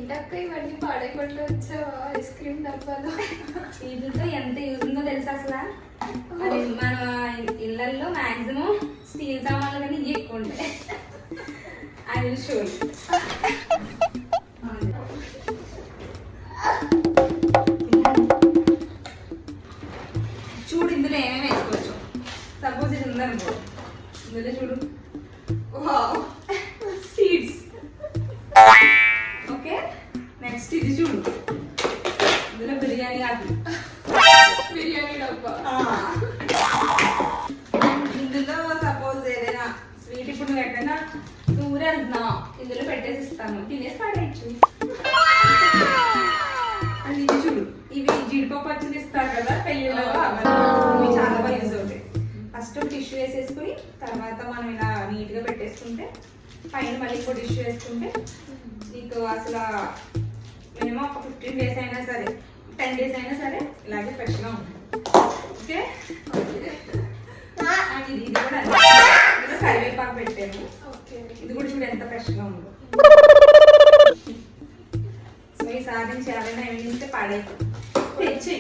ఏంటక్క ఇవన్నీ పాడైకుండా వచ్చావా ఐస్ క్రీమ్ డబ్బాలో? వీటితో ఎంత యూజ్ ఉందో తెలుసా అసలు? అది మన ఇళ్ళల్లో మాక్సిమం స్టీల్ సామాన్లు కానీ ఇవి ఎక్కువ ఉంటాయి. I will show you. చూడు ఇందులో ఏమేమి వేసుకోవచ్చు. సపోజ్ ఇది ఉందనుకో, ఇందులో చూడు సీడ్స్. ఓకే, నెక్స్ట్ ఇది చూడు, ఇందులో బిర్యానీ ఆకు, బిర్యానీ డబ్బా. ఇందులో సపోజ్ ఏదైనా స్వీట్ ఇప్పుడు నువ్వు ఎక్కడైనా ఊరు వెళ్తున్నావు, ఇందులో పెట్టేసి ఇస్తాను, తినేసి పడేయచ్చు. అండ్ ఇది చూడు, ఇవి జీడిపప్పు పచ్చడి ఇస్తారు కదా పెళ్ళిళ్ళలో, ఇవి చాలా బాగా యూజ్ అవుతాయి. ఫస్ట్ టిష్యూ వేసేసుకుని తర్వాత మనం ఇలా నీట్గా పెట్టేసుకుంటే పైన మళ్ళీ ఇంకో టిష్యూ వేసుకుంటే నీకు అసలు మినిమం ఒక 15 days అయినా సరే 10 days అయినా సరే ఇలాగే ఫ్రెష్గా ఉంటుంది. ఓకే, అండ్ ఇది కూడా ఇందులో కరివేపాకు పెట్టాను. ఇది కూడా చూడు ఎంత ఫ్రెష్గా ఉందో. సో ఈ సాధన చేయాలని ఏమి పాడైపోతుంది తెచ్చి